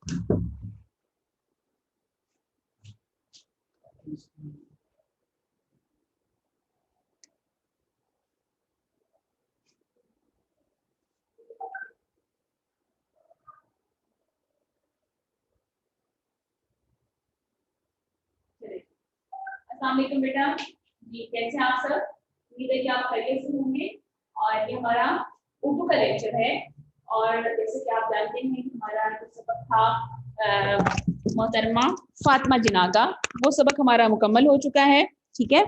अस्सलाम वालेकुम बेटा जी, कैसे हैं आप सब? उम्मीद है कि आप खैरियत से होंगे। और ये हमारा उर्दू का लेक्चर है और जैसे कि आप जानते हैं कि हमारा जो सबक था मोहतरमा फातिमा जिन्ना का, वो सबक हमारा मुकम्मल हो चुका है। ठीक है,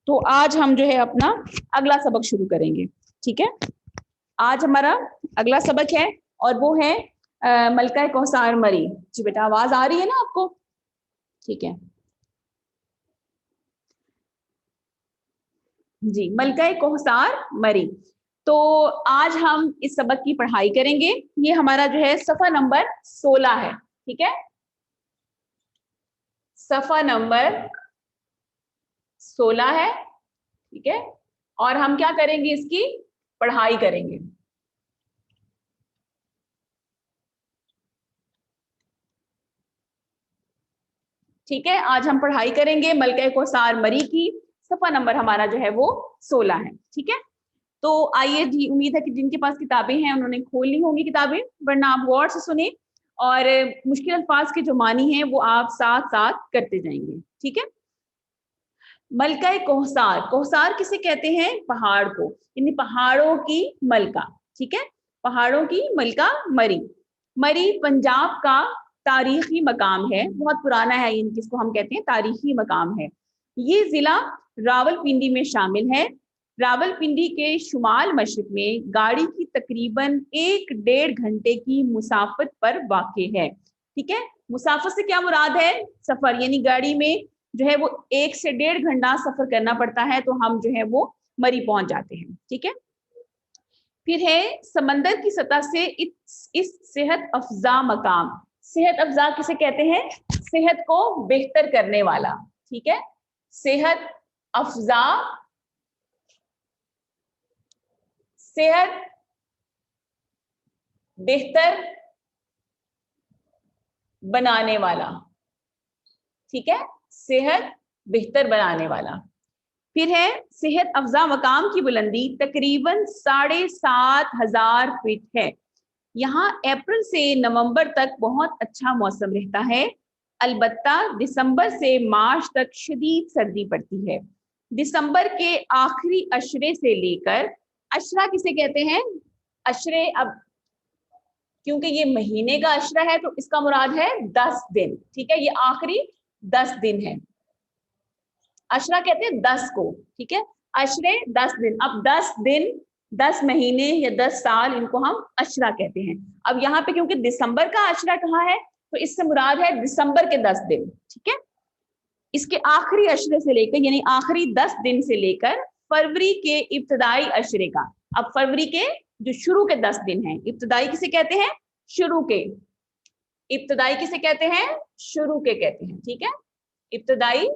तो आज हम जो है अपना अगला सबक शुरू करेंगे। ठीक है, आज हमारा अगला सबक है और वो है मलका कौसार मरी। जी बेटा, आवाज आ रही है ना आपको? ठीक है जी, मलका कौसार मरी। तो आज हम इस सबक की पढ़ाई करेंगे। ये हमारा जो है सफा नंबर 16 है। ठीक है, सफा नंबर 16 है। ठीक है, और हम क्या करेंगे, इसकी पढ़ाई करेंगे। ठीक है, आज हम पढ़ाई करेंगे मलका कौसार मरी की। सफा नंबर हमारा जो है वो 16 है। ठीक है, तो आइए जी, उम्मीद है कि जिनके पास किताबें हैं उन्होंने खोल ली होंगी किताबें, वरना आप गौर से सुने और मुश्किल अल्फाज के जो मानी हैं वो आप साथ साथ करते जाएंगे। ठीक है, मलका कौसार, कौसार किसे कहते हैं? पहाड़ को, यानी पहाड़ों की मलका। ठीक है, पहाड़ों की मलका मरी। मरी पंजाब का तारीखी मकाम है, बहुत पुराना है ये, जिसको हम कहते हैं तारीखी मकाम है। ये जिला रावलपिंडी में शामिल है। रावलपिंडी के शुमाल मशरिक में गाड़ी की तकरीबन 1-1.5 घंटे की मुसाफत पर वाक़ है। ठीक है, मुसाफत से क्या मुराद है? सफर, यानी गाड़ी में जो है वो 1 से 1.5 घंटा सफर करना पड़ता है तो हम जो है वो मरी पहुंच जाते हैं। ठीक है, फिर है समंदर की सतह से इस सेहत अफजा मकाम। सेहत अफजा किसे कहते हैं? सेहत को बेहतर करने वाला। ठीक है, सेहत अफजा, सेहत बेहतर बनाने वाला। ठीक है, सेहत बेहतर बनाने वाला। फिर है सेहत अफजा मकाम की बुलंदी तकरीबन 7,500 फीट है। यहाँ अप्रैल से नवंबर तक बहुत अच्छा मौसम रहता है, अलबत्ता दिसंबर से मार्च तक शदीद सर्दी पड़ती है। दिसंबर के आखिरी अशरे से लेकर, अशरा किसे कहते हैं? अशरे, अब क्योंकि ये महीने का अशरा है तो इसका मुराद है 10 दिन। ठीक है, ये आखिरी 10 दिन है। अशरा कहते हैं 10 को। ठीक है, अशरे 10 दिन। अब 10 दिन, 10 महीने या 10 साल, इनको हम अशरा कहते हैं। अब यहाँ पे क्योंकि दिसंबर का अशरा कहा है तो इससे मुराद है दिसंबर के 10 दिन। ठीक है, इसके आखिरी अशरे से लेकर, यानी आखिरी 10 दिन से लेकर फरवरी के इब्तदाई अशरे का। अब फरवरी के जो शुरू के 10 दिन हैं, इब्तदाई किसे कहते हैं? शुरू के। इब्तदाई किसे कहते हैं? शुरू के कहते हैं। ठीक है, इब्तदाई,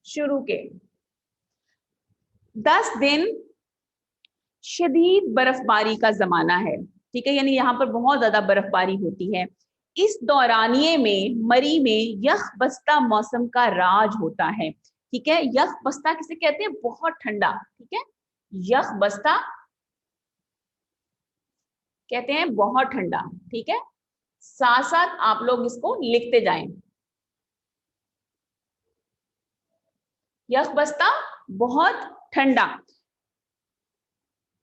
शुरू के 10 दिन शदीद बर्फबारी का जमाना है। ठीक है, यानी यहाँ पर बहुत ज्यादा बर्फबारी होती है। इस दौरानिये में मरी में यख बस्ता मौसम का राज होता है। ठीक है, यख बस्ता किसे कहते हैं? बहुत ठंडा। ठीक है, यख बस्ता कहते हैं बहुत ठंडा। ठीक है, साथ साथ आप लोग इसको लिखते जाएं। यख बस्ता बहुत ठंडा,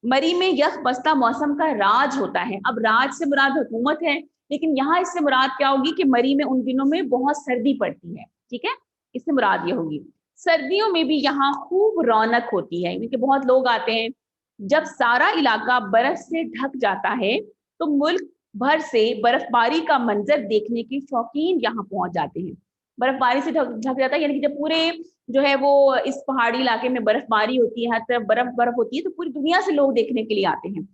मरी में यख बस्ता मौसम का राज होता है। अब राज से मुराद हुकूमत है, लेकिन यहाँ इससे मुराद क्या होगी कि मरी में उन दिनों में बहुत सर्दी पड़ती है। ठीक है, इससे मुराद ये होगी। सर्दियों में भी यहाँ खूब रौनक होती है, क्योंकि बहुत लोग आते हैं। जब सारा इलाका बर्फ से ढक जाता है तो मुल्क भर से बर्फबारी का मंजर देखने के शौकीन यहाँ पहुंच जाते हैं। बर्फबारी से ढक जाता है, यानी कि जब पूरे जो है वो इस पहाड़ी इलाके में बर्फबारी होती है, हर तरफ बर्फ बर्फ होती है, तो पूरी दुनिया से लोग देखने के लिए आते हैं।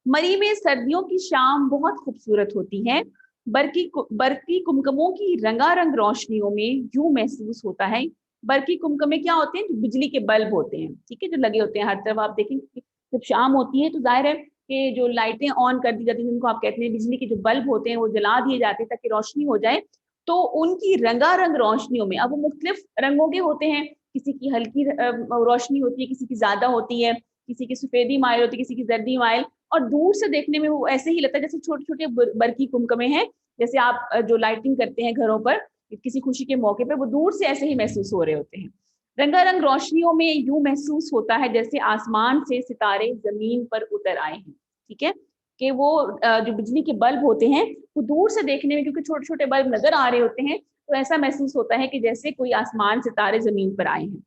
मरी में सर्दियों की शाम बहुत खूबसूरत होती है। बर्की कुमकुमों की रंगारंग रोशनियों में यूं महसूस होता है। बर्की कुमकुमे क्या होते हैं? जो बिजली के बल्ब होते हैं। ठीक है, जो लगे होते हैं हर तरफ। आप देखेंगे जब शाम होती है तो जाहिर है کہ जो लाइटें ऑन कर दी जाती हैं, जिनको आप कहते हैं बिजली के जो बल्ब होते हैं वो जला दिए जाते हैं ताकि रोशनी हो जाए, तो उनकी रंगारंग रोशनियों में, अब वो मुख्तलिफ रंगों के होते हैं, किसी की हल्की रोशनी होती है, किसी की ज्यादा होती है, किसी की सफेदी माइल होती है, किसी की जर्दी माइल, और दूर से देखने में वो ऐसे ही लगता है जैसे छोटे छोटे बरकी कुमकमे हैं, जैसे आप जो लाइटिंग करते हैं घरों पर किसी खुशी के मौके पर, वो दूर से ऐसे ही महसूस हो रहे होते हैं। रंगारंग रोशनियों में यूं महसूस होता है जैसे आसमान से सितारे जमीन पर उतर आए हैं। ठीक है, कि वो जो बिजली के बल्ब होते हैं वो दूर से देखने में, क्योंकि छोटे छोटे बल्ब नजर आ रहे होते हैं, तो ऐसा महसूस होता है कि जैसे कोई आसमान सितारे जमीन पर आए हैं।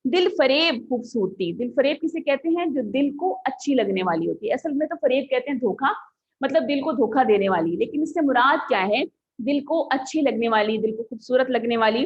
दिल फरेब खूबसूरती, दिल फरेब किसे कहते हैं? जो दिल को अच्छी लगने वाली होती है। असल में तो फरेब कहते हैं धोखा, मतलब दिल को धोखा देने वाली, लेकिन इससे मुराद क्या है? दिल को अच्छी लगने वाली, दिल को खूबसूरत लगने वाली।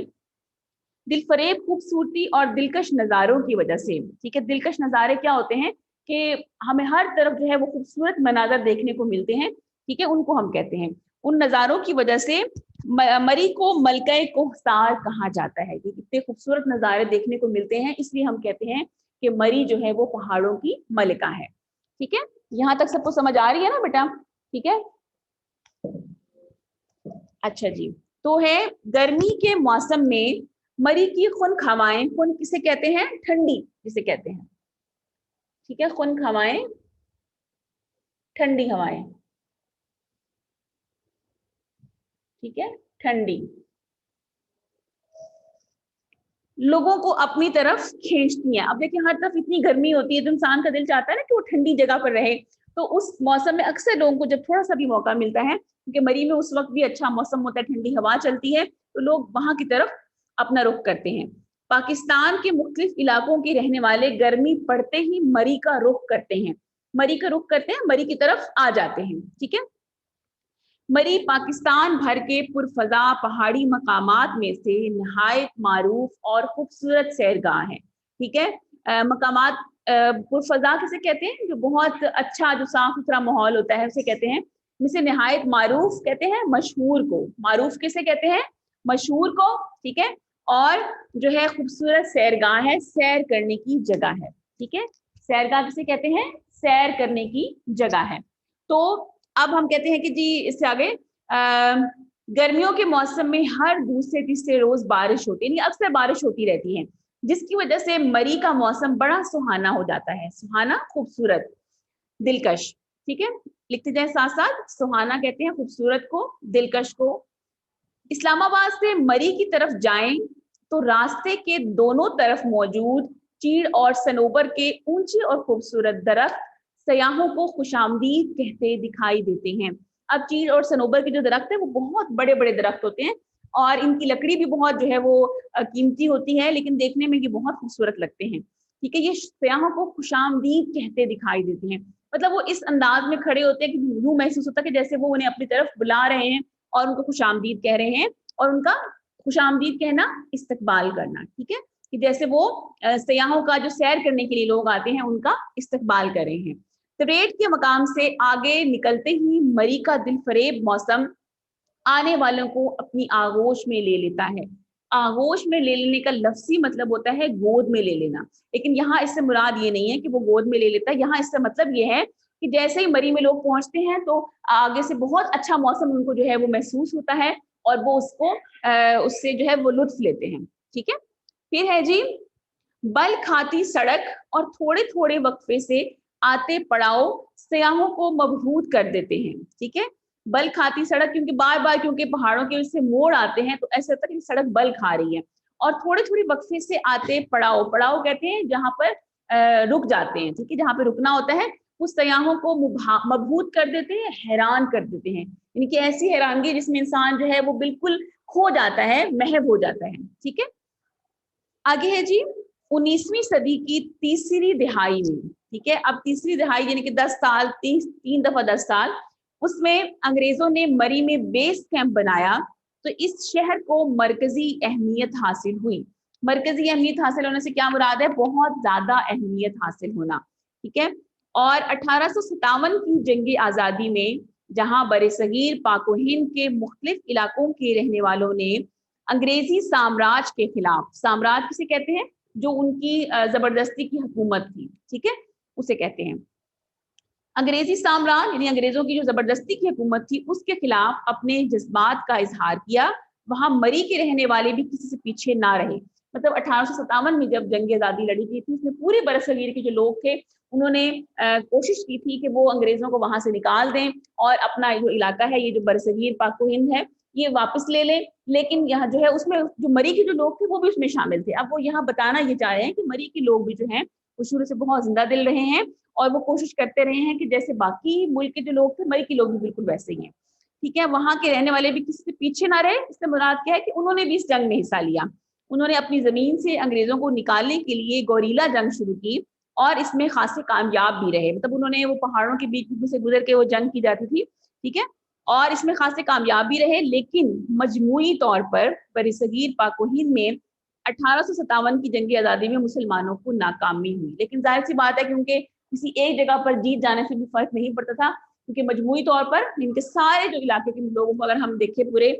दिल फरेब खूबसूरती और दिलकश नज़ारों की वजह से। ठीक है, दिलकश नज़ारे क्या होते हैं कि हमें हर तरफ जो है वो खूबसूरत मनाजर देखने को मिलते हैं। ठीक है, उनको हम कहते हैं। उन नज़ारों की वजह से मरी को मलका कोहसार कहा जाता है। कि कितने खूबसूरत नज़ारे देखने को मिलते हैं, इसलिए हम कहते हैं कि मरी जो है वो पहाड़ों की मलिका है। ठीक है, यहाँ तक सबको समझ आ रही है ना बेटा? ठीक है, अच्छा जी। तो है गर्मी के मौसम में मरी की खुन हवाएं, खुन किसे कहते हैं? ठंडी जिसे कहते हैं। ठीक है, खुन हवाएं, ठंडी हवाएं। ठीक है, ठंडी लोगों को अपनी तरफ खींचती हैं। अब देखिए हर तरफ इतनी गर्मी होती है तो इंसान का दिल चाहता है ना कि वो ठंडी जगह पर रहे। तो उस मौसम में अक्सर लोगों को जब थोड़ा सा भी मौका मिलता है, क्योंकि मरी में उस वक्त भी अच्छा मौसम होता है, ठंडी हवा चलती है, तो लोग वहां की तरफ अपना रुख करते हैं। पाकिस्तान के मुख्तलिफ इलाकों के रहने वाले गर्मी पड़ते ही मरी का रुख करते हैं। मरी का रुख करते हैं, मरी की तरफ आ जाते हैं। ठीक है, मरी पाकिस्तान भर के पुरफजा पहाड़ी मकामात में से नहायत मारूफ और खूबसूरत सैरगाह है। ठीक है, मकामात पुरफजा किसे कहते हैं? जो बहुत अच्छा, जो साफ सुथरा माहौल होता है उसे कहते हैं। जिसे नहायत मारूफ कहते हैं मशहूर को। मारूफ किसे कहते हैं? मशहूर को। ठीक है, और जो है खूबसूरत सैरगाह है, सैर करने की जगह है। ठीक है, सैरगाह किसे कहते हैं? सैर करने की जगह है। तो अब हम कहते हैं कि जी इससे आगे गर्मियों के मौसम में हर दूसरे तीसरे रोज बारिश होती है, अक्सर बारिश होती रहती है, जिसकी वजह से मरी का मौसम बड़ा सुहाना हो जाता है। सुहाना, खूबसूरत, दिलकश। ठीक है, लिखते जाए साथ साथ। सुहाना कहते हैं खूबसूरत को, दिलकश को। इस्लामाबाद से मरी की तरफ जाएं तो रास्ते के दोनों तरफ मौजूद चीड़ और सनोबर के ऊंचे और खूबसूरत दरख्त सयाहों को खुशामदीद कहते दिखाई देते हैं। अब चीड़ और सनोबर के जो दरख्त है वो बहुत बड़े बड़े दरख्त होते हैं, और इनकी लकड़ी भी बहुत जो है वो कीमती होती है, लेकिन देखने में ये बहुत खूबसूरत लगते हैं। ठीक है, ये सयाहों को खुशामदीद कहते दिखाई देते हैं। मतलब वो इस अंदाज में खड़े होते हैं कि यूं महसूस होता है कि जैसे वो उन्हें अपनी तरफ बुला रहे हैं और उनको खुशामदीद कह रहे हैं, और उनका खुशामदीद कहना इस्तकबाल करना। ठीक है, कि जैसे वो सयाहों का, जो सैर करने के लिए लोग आते हैं, उनका इस्तकबाल कर रहे हैं। तरेट के मकाम से आगे निकलते ही मरी का दिल फरेब मौसम आने वालों को अपनी आगोश में ले लेता है। आगोश में ले लेने का लफ्जी मतलब होता है गोद में ले लेना, लेकिन यहाँ इससे मुराद ये नहीं है कि वो गोद में ले लेता है। यहाँ इससे मतलब ये है कि जैसे ही मरी में लोग पहुंचते हैं तो आगे से बहुत अच्छा मौसम उनको जो है वो महसूस होता है, और वो उसको उससे जो है वो लुत्फ लेते हैं। ठीक है, फिर है जी बल खाती सड़क और थोड़े थोड़े वक्फे से आते पड़ाव सयाहों को मबहूत कर देते हैं। ठीक है, बल खाती सड़क, क्योंकि बार बार क्योंकि पहाड़ों के उससे मोड़ आते हैं तो ऐसा होता है कि सड़क बल खा रही है। और थोड़े थोड़े वक्फे से आते पड़ाव, पड़ाव कहते हैं जहां पर रुक जाते हैं। ठीक है, जहां पे रुकना होता है, उस सयाहों को मबहूत कर देते हैं, हैरान कर देते हैं। यानी कि ऐसी हैरानगी जिसमें इंसान जो है वो बिल्कुल खो जाता है, महव हो जाता है। ठीक है, आगे है जी 19वीं सदी की तीसरी दिहाई में। ठीक है, अब तीसरी दिहाई यानी कि 10 साल, तीन दफा 10 साल, उसमें अंग्रेजों ने मरी में बेस कैंप बनाया, तो इस शहर को मरकजी अहमियत हासिल हुई। मरकजी अहमियत हासिल होने से क्या मुराद है? बहुत ज्यादा अहमियत हासिल होना। ठीक है, और 1857 की जंग आजादी में जहां बरसगीर पाको हिंद के मुख्तलिफ इलाकों के रहने वालों ने अंग्रेजी साम्राज्य के खिलाफ, साम्राज्य किसे कहते हैं? जो उनकी जबरदस्ती की हुकूमत थी। ठीक है, उसे कहते हैं। अंग्रेजी साम्राज्य यानी अंग्रेजों की जो जबरदस्ती की हुकूमत थी उसके खिलाफ अपने जज्बात का इजहार किया। वहां मरी के रहने वाले भी किसी से पीछे ना रहे। मतलब 1857 में जब जंग आज़ादी लड़ी गई थी उसमें पूरे बरसगीर के जो लोग थे उन्होंने कोशिश की थी कि वो अंग्रेजों को वहां से निकाल दें और अपना जो इलाका है, ये जो बरसगीर पाको हिंद है, ये वापस ले लें। लेकिन यहाँ जो है उसमें जो मरी के जो लोग थे वो भी उसमें शामिल थे। अब वो यहाँ बताना ये चाह रहे हैं कि मरी के लोग भी जो हैं वो शुरू से बहुत जिंदा दिल रहे हैं और वो कोशिश करते रहे हैं कि जैसे बाकी मुल्क के जो लोग थे मरी के लोग भी बिल्कुल वैसे ही हैं। ठीक है, वहां के रहने वाले भी किसी से पीछे ना रहे। इससे मुराद क्या है कि उन्होंने भी इस जंग में हिस्सा लिया। उन्होंने अपनी जमीन से अंग्रेजों को निकालने के लिए गौरीला जंग शुरू की और इसमें खासे कामयाब भी रहे। मतलब उन्होंने वो पहाड़ों के बीच में से गुजर के वो जंग की जाती थी, ठीक है, और इसमें खासे कामयाब भी रहे। लेकिन मजमूई तौर पर बरसगीर पाको हिंद में 1857 की जंग आज़ादी में मुसलमानों को नाकामी हुई। लेकिन जाहिर सी बात है कि उनके किसी एक जगह पर जीत जाने से भी फर्क नहीं पड़ता था, क्योंकि मजमूई तौर पर इनके सारे जो इलाके के लोगों को अगर हम देखें पूरे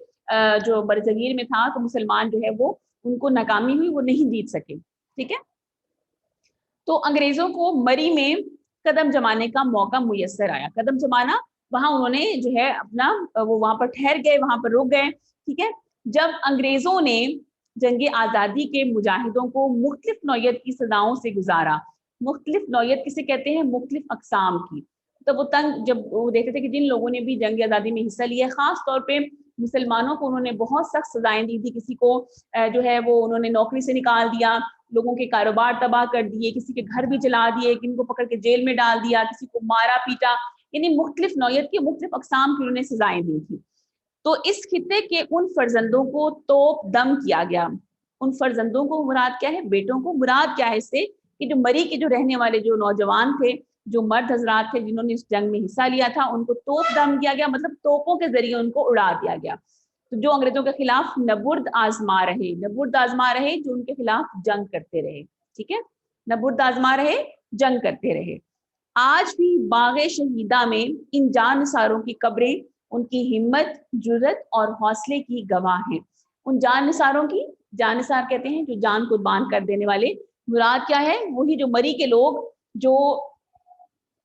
जो बरसगीर में था तो मुसलमान जो है वो उनको नाकामी हुई, वो नहीं जीत सके। ठीक है, तो अंग्रेजों को मरी में कदम जमाने का मौका मुयस्सर आया। कदम जमाना, वहां उन्होंने जो है अपना वो वहां पर ठहर गए, वहां पर रुक गए। ठीक है, जब अंग्रेजों ने जंग आज़ादी के मुजाहिदों को मुख्तलिफ नौयत की सजाओं से गुजारा। मुख्तलिफ नौयत किसे कहते हैं? मुख्तलिफ अकसाम की। तो वो तंग जब वो देखते थे कि जिन लोगों ने भी जंग आज़ादी में हिस्सा लिया, खास तौर पे मुसलमानों को उन्होंने बहुत सख्त सजाएं दी थी। किसी को जो है वो उन्होंने नौकरी से निकाल दिया, लोगों के कारोबार तबाह कर दिए, किसी के घर भी जला दिए, किनको पकड़ के जेल में डाल दिया, किसी को मारा पीटा, यानी मुख्तलिफ नौयत की मुख्तलिफ अकसाम की उन्होंने सजाएं दी थी। तो इस खिते के उन फर्जंदों को तोप दम किया गया। उन फर्जंदों को मुराद क्या है? बेटों को मुराद क्या है इससे? कि जो मरी के जो रहने वाले जो नौजवान थे, जो मर्द हजरात थे जिन्होंने इस जंग में हिस्सा लिया था, उनको तोप दम किया गया, मतलब तोपों के जरिए उनको उड़ा दिया गया। तो जो अंग्रेजों के खिलाफ नबुर्द आजमा रहे, नबुर्द आजमा रहे, जो उनके खिलाफ जंग करते रहे। ठीक है, नबुर्द आजमा रहे, जंग करते रहे। आज भी बाग़े शहीदा में इन जानसारों की कब्रें उनकी हिम्मत, जुर्रत और हौसले की गवाह हैं। उन जानसारों की, जानसार कहते हैं जो जान कुर्बान कर देने वाले, मुराद क्या है? वही जो मरी के लोग जो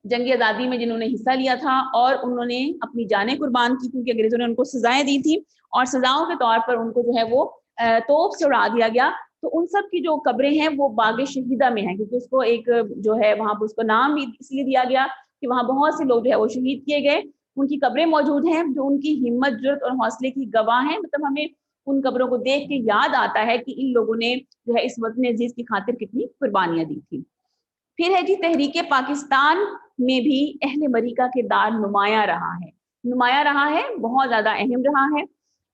जंग आज़ादी में जिन्होंने हिस्सा लिया था और उन्होंने अपनी जानें कुर्बान की, क्योंकि अंग्रेजों ने उनको सजाएं दी थी और सजाओं के तौर पर उनको जो है वो तोप से उड़ा दिया गया। तो उन सब की जो कब्रें हैं वो बाग़े शहीदा में हैं, क्योंकि उसको एक जो है वहां पर उसको नाम भी इसलिए दिया गया कि वहां बहुत से लोग जो है वो शहीद किए गए। उनकी कब्रें मौजूद हैं जो उनकी हिम्मत, जुर्रत और हौसले की गवाह हैं। मतलब हमें उन कब्रों को देख के याद आता है कि इन लोगों ने जो है इस वतन अजीज की खातिर कितनी कुर्बानियां दी थी। फिर है जी, तहरीक पाकिस्तान में भी अहले मरी का किरदार नुमाया रहा है। नुमाया रहा है, बहुत ज्यादा अहम रहा है।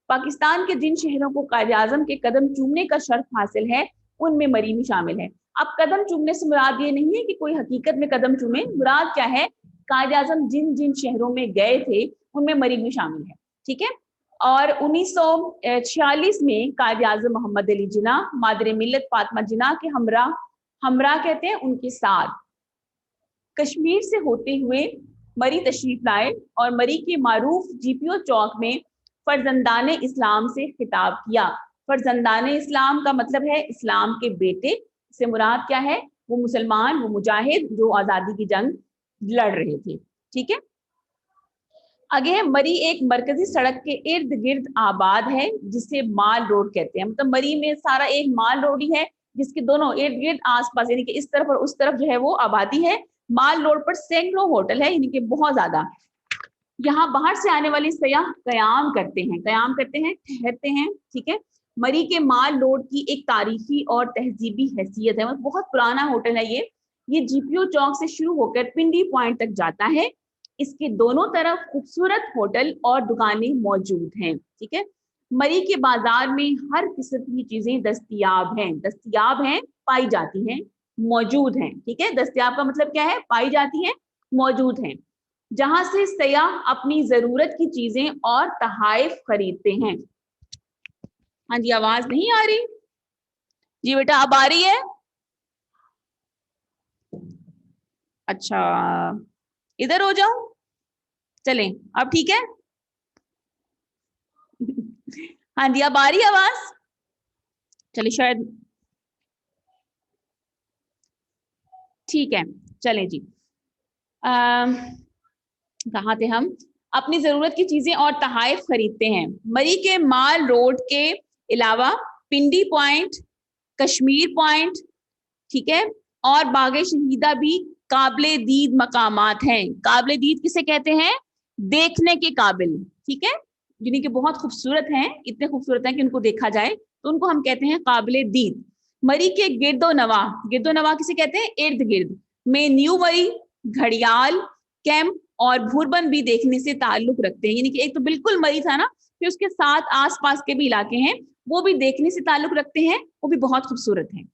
पाकिस्तान के जिन शहरों को कायद आजम के कदम चूमने का शर्फ हासिल है उनमें मरी भी शामिल है। अब कदम चूमने से मुराद ये नहीं है कि कोई हकीकत में कदम चूमे, मुराद क्या है? कायद आजम जिन जिन शहरों में गए थे उनमें मरी भी शामिल है। ठीक है, और 1946 में कायद आजम मोहम्मद अली जिन्ना मादरे मिल्लत फातिमा जिन्ना के हमरा, हमरा कहते हैं, उनके साथ कश्मीर से होते हुए मरी तशरीफ लाए और मरी के मारूफ जीपीओ चौक में फर्जंदान इस्लाम से खिताब किया। फर्जंदान इस्लाम का मतलब है इस्लाम के बेटे। से मुराद क्या है? वो मुसलमान, वो मुजाहिद जो आज़ादी की जंग लड़ रहे थे। ठीक है, आगे मरी एक मरकजी सड़क के इर्द गिर्द आबाद है जिसे माल रोड कहते हैं। मतलब मरी में सारा एक माल रोड ही है जिसके दोनों इर्द गिर्द आसपास यानी कि इस तरफ और उस तरफ जो है वो आबादी है। माल रोड पर सैकड़ों होटल है, यानी कि बहुत ज्यादा। यहाँ बाहर से आने वाले सयाह कयाम करते हैं, कयाम करते हैं, ठहरते हैं। ठीक है, मरी के माल रोड की एक तारीखी और तहजीबी हैसियत है। मतलब बहुत पुराना होटल है ये जीपीओ चौक से शुरू होकर पिंडी पॉइंट तक जाता है। इसके दोनों तरफ खूबसूरत होटल और दुकानें मौजूद हैं। ठीक है, मरी के बाजार में हर किस्म की चीजें दस्तयाब हैं, पाई जाती हैं, मौजूद हैं। ठीक है, दस्तयाब का मतलब क्या है? पाई जाती हैं, मौजूद हैं, जहां से सयाह अपनी जरूरत की चीजें और तहाइफ खरीदते हैं। हाँ जी, आवाज नहीं आ रही? जी बेटा, अब आ रही है? अच्छा, इधर हो जाओ, चलें, अब ठीक है? हाँ जी, अब आ रही है आवाज? चलिए, शायद ठीक है, चले जी। कहाँ थे हम, अपनी जरूरत की चीजें और तहाइफ खरीदते हैं। मरी के माल रोड के अलावा पिंडी पॉइंट, कश्मीर पॉइंट, ठीक है, और बागे शहीदा भी काबिले दीद मकामात हैं। काबिले दीद किसे कहते हैं, देखने के काबिल, ठीक है, जिन्हें कि बहुत खूबसूरत हैं, इतने खूबसूरत हैं कि उनको देखा जाए तो उनको हम कहते हैं काबिले दीद। मरी के गिरदो नवा, गिरदो नवा किसे कहते हैं, इर्द गिर्द में न्यू मरी, घड़ियाल, कैंप और भूरबन भी देखने से ताल्लुक रखते हैं। यानी कि एक तो बिल्कुल मरी था ना, फिर उसके साथ आसपास के भी इलाके हैं वो भी देखने से ताल्लुक रखते हैं, वो भी बहुत खूबसूरत हैं।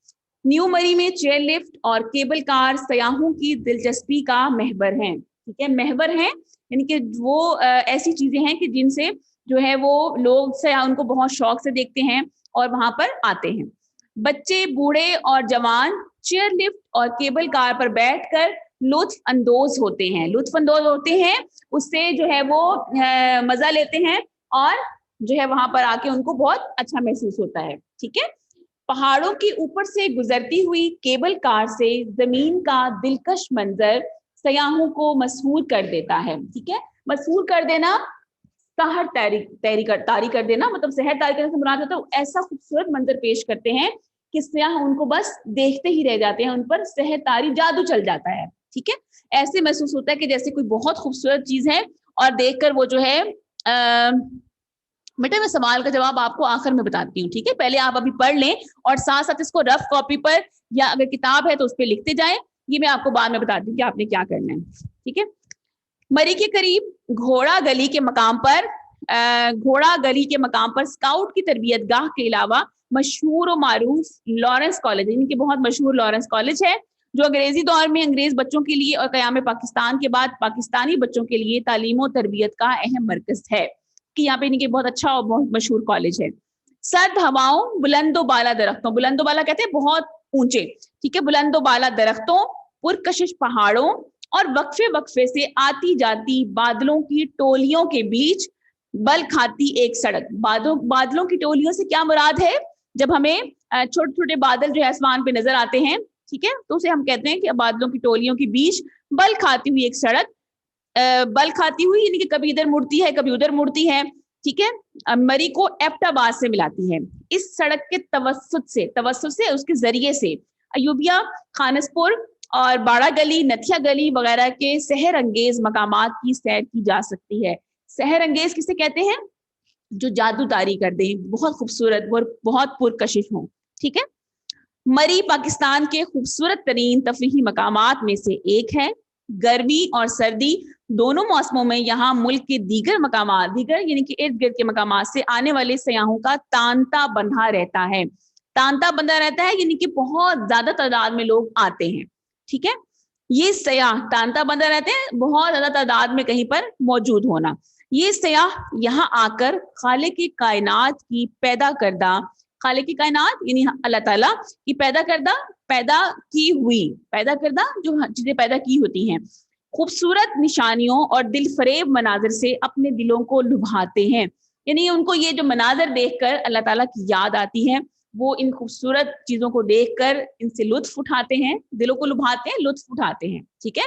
न्यू मरी में चेयर लिफ्ट और केबल कार सयाहों की दिलचस्पी का महवर हैं, ठीक है, महवर हैं यानी कि वो ऐसी चीजें हैं कि जिनसे जो है वो लोग सयाह उनको बहुत शौक से देखते हैं और वहां पर आते हैं। बच्चे, बूढ़े और जवान चेयर लिफ्ट और केबल कार पर बैठकर लुत्फ अंदोज होते हैं, लुत्फ अंदोज होते हैं, उससे जो है वो मजा लेते हैं और जो है वहां पर आके उनको बहुत अच्छा महसूस होता है, ठीक है। पहाड़ों के ऊपर से गुजरती हुई केबल कार से जमीन का दिलकश मंजर सयाहों को मसहूर कर देता है, ठीक है। मसहूर कर देना, सहर तारी कर देना, मतलब सहर तारी करने से मुराद होता है ऐसा खूबसूरत मंजर पेश करते हैं कि सयाह उनको बस देखते ही रह जाते हैं, उन पर सहर तारी जादू चल जाता है, ठीक है। ऐसे महसूस होता है कि जैसे कोई बहुत खूबसूरत चीज है और देखकर वो जो है बेटा मैं सवाल का जवाब आपको आखिर में बताती हूँ, ठीक है, पहले आप अभी पढ़ लें और साथ साथ इसको रफ कॉपी पर या अगर किताब है तो उस पर लिखते जाएं, ये मैं आपको बाद में बताती हूँ कि आपने क्या करना है, ठीक है। मरी के करीब घोड़ा गली के मकाम पर स्काउट की तरबियत गाह के अलावा मशहूर और मारूफ लॉरेंस कॉलेज, इनके बहुत मशहूर लॉरेंस कॉलेज है जो अंग्रेजी दौर में अंग्रेज बच्चों के लिए और क़याम पाकिस्तान के बाद पाकिस्तानी बच्चों के लिए तालीम और तरबियत का अहम मरकज है, कि यहाँ पे इनके बहुत अच्छा और बहुत मशहूर कॉलेज है। सर्द हवाओं, बुलंदो बाला दरख्तों, बुलंदो बाला कहते हैं बहुत ऊंचे, ठीक है, बुलंदो बाला दरख्तों, पुरकशिश पहाड़ों और वक्फे वक्फे से आती जाती बादलों की टोलियों के बीच बल खाती एक सड़क। बादलों की टोलियों से क्या मुराद है, जब हमें छोटे छोटे बादल जो है आसमान पे नजर आते हैं, ठीक है, तो उसे हम कहते हैं कि बादलों की टोलियों के बीच बल खाती हुई एक सड़क, बल खाती हुई यानी कि कभी इधर मुड़ती है कभी उधर मुड़ती है, ठीक है, मरी को एबटाबाद से मिलाती है। इस सड़क के तवस्सुत से उसके जरिए से अयूबिया, खानसपुर और बाड़ा गली, नथिया गली वगैरह के सहर अंगेज मकामात की सैर की जा सकती है। सहर अंगेज किसे कहते हैं, जो जादू तारी कर दें, बहुत खूबसूरत और बहुत पुरकशिश हो, ठीक है। मरी पाकिस्तान के खूबसूरत तरीन तफरीही मकामात में से एक है। गर्मी और सर्दी दोनों मौसमों में यहाँ मुल्क के दीगर यानी कि इर्द गिर्द के मकामात से आने वाले सयाहों का तांता बंधा रहता है। तांता बंधा रहता है यानी कि बहुत ज्यादा तादाद में लोग आते हैं, ठीक है। ये सयाह तांता बंधा रहते हैं, बहुत ज्यादा तादाद में कहीं पर मौजूद होना। ये सयाह यहाँ आकर खालिक की कायनात की पैदा कायनात यानी अल्लाह ताला की पैदा करदा जो चीजें पैदा की होती हैं, खूबसूरत निशानियों और दिल फरेब मनाजिर से अपने दिलों को लुभाते हैं। यानी उनको ये जो मनाजिर देखकर अल्लाह ताला की याद आती है, वो इन खूबसूरत चीजों को देखकर इनसे लुत्फ उठाते हैं, दिलों को लुभाते हैं, लुत्फ उठाते हैं, ठीक है।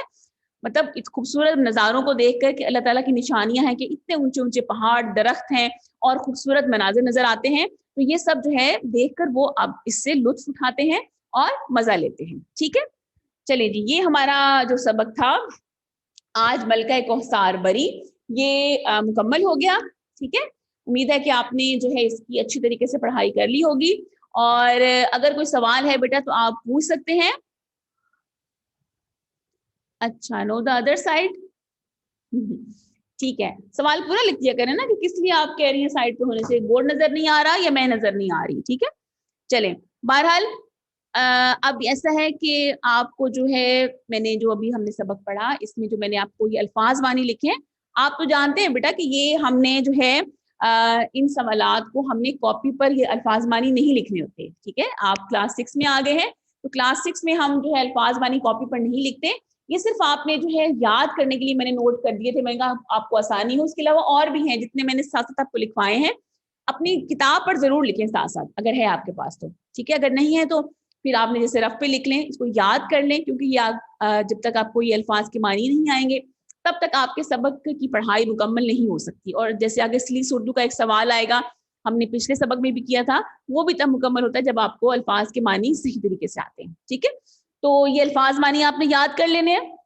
मतलब इस खूबसूरत नज़ारों को देखकर कि अल्लाह ताला की निशानियां हैं कि इतने ऊंचे ऊंचे पहाड़, दरख्त हैं और खूबसूरत मनाजिर नजर आते हैं, तो ये सब जो है देखकर वो अब इससे लुत्फ उठाते हैं और मजा लेते हैं, ठीक है। चलिए जी, ये हमारा जो सबक था आज मलका कौसार बरी, ये मुकम्मल हो गया, ठीक है। उम्मीद है कि आपने जो है इसकी अच्छी तरीके से पढ़ाई कर ली होगी, और अगर कोई सवाल है बेटा तो आप पूछ सकते हैं। अच्छा, नो द अदर साइड, ठीक है, सवाल पूरा लिख दिया करें ना कि किस लिए आप कह रही हैं साइड पे होने से, बोर्ड नजर नहीं आ रहा या मैं नजर नहीं आ रही, ठीक है। चलें, बहरहाल अब ऐसा है कि आपको जो है मैंने जो अभी हमने सबक पढ़ा इसमें जो मैंने आपको ये अल्फाज वानी लिखे हैं, आप तो जानते हैं बेटा कि ये हमने जो है इन सवालात को हमने कॉपी पर ये अल्फाज मानी नहीं लिखने होते, ठीक है। आप क्लास 6 में आ गए हैं तो क्लास 6 में हम जो है अल्फाज मानी कॉपी पर नहीं लिखते, ये सिर्फ आपने जो है याद करने के लिए मैंने नोट कर दिए थे, मैंने कहा आपको आसानी हो। उसके अलावा और भी हैं जितने मैंने साथ साथ आपको लिखवाए हैं, अपनी किताब पर जरूर लिखें साथ साथ अगर है आपके पास तो, ठीक है। अगर नहीं है तो फिर आपने जैसे रफ पे लिख लें, इसको याद कर लें, क्योंकि जब तक आपको ये अल्फाज के मानी नहीं आएंगे तब तक आपके सबक की पढ़ाई मुकम्मल नहीं हो सकती। और जैसे आगे सलीस उर्दू का एक सवाल आएगा, हमने पिछले सबक में भी किया था, वो भी तब मुकम्मल होता है जब आपको अल्फाज के मानी सही तरीके से आते हैं। ठीक है, तो ये अल्फाज मानी आपने याद कर लेने हैं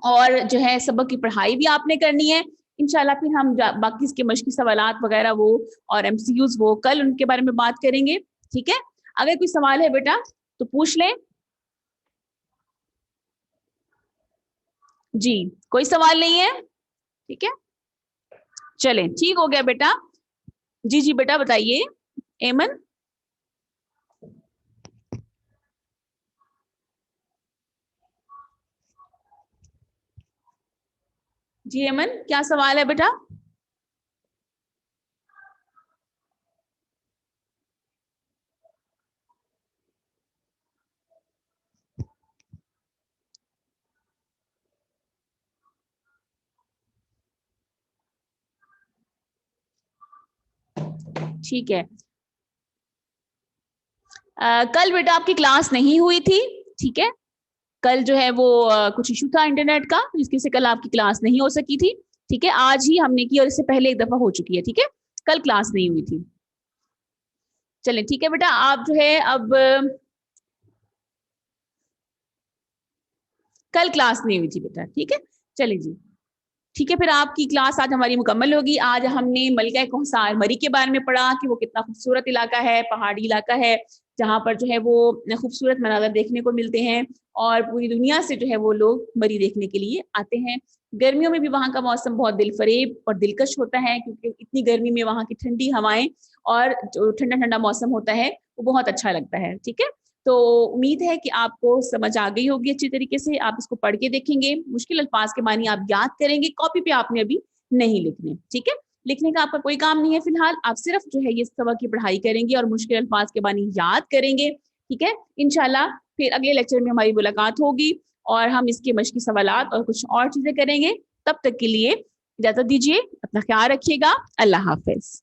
और जो है सबक की पढ़ाई भी आपने करनी है। इंशाल्लाह फिर हम बाकी इसके मश्की सवालात वगैरह वो और एमसीक्यूज वो कल उनके बारे में बात करेंगे। ठीक है, अगर कोई सवाल है बेटा तो पूछ लें। जी, कोई सवाल नहीं है? ठीक है, चलें, ठीक हो गया बेटा। जी जी बेटा बताइए एमन। जी एमन, क्या सवाल है बेटा? ठीक है, कल बेटा आपकी क्लास नहीं हुई थी। ठीक है, कल जो है वो कुछ इशू था इंटरनेट का, जिसकी से कल आपकी क्लास नहीं हो सकी थी। ठीक है, आज ही हमने की और इससे पहले एक दफा हो चुकी है। ठीक है, कल क्लास नहीं हुई थी। चलें ठीक है बेटा, आप जो है अब कल क्लास नहीं हुई थी बेटा। ठीक है, चलिए जी, ठीक है, फिर आपकी क्लास आज हमारी मुकम्मल होगी। आज हमने मलका कौसार मरी के बारे में पढ़ा कि वो कितना खूबसूरत इलाका है, पहाड़ी इलाका है, जहाँ पर जो है वो खूबसूरत मनाज़र देखने को मिलते हैं और पूरी दुनिया से जो है वो लोग मरी देखने के लिए आते हैं। गर्मियों में भी वहाँ का मौसम बहुत दिलफरेब और दिलकश होता है, क्योंकि इतनी गर्मी में वहाँ की ठंडी हवाएं और जो ठंडा ठंडा मौसम होता है वो बहुत अच्छा लगता है। ठीक है, तो उम्मीद है कि आपको समझ आ गई होगी अच्छी तरीके से। आप इसको पढ़ के देखेंगे, मुश्किल अल्फाज के मानी आप याद करेंगे, कॉपी पे आपने अभी नहीं लिखने। ठीक है, लिखने का आपका कोई काम नहीं है फिलहाल, आप सिर्फ जो है ये सबक की पढ़ाई करेंगे और मुश्किल अल्फाज के मानी याद करेंगे। ठीक है, इंशाल्लाह फिर अगले लेक्चर में हमारी मुलाकात होगी और हम इसके मश्की सवालात और कुछ और चीजें करेंगे। तब तक के लिए इजाजत दीजिए, अपना ख्याल रखिएगा, अल्लाह हाफिज।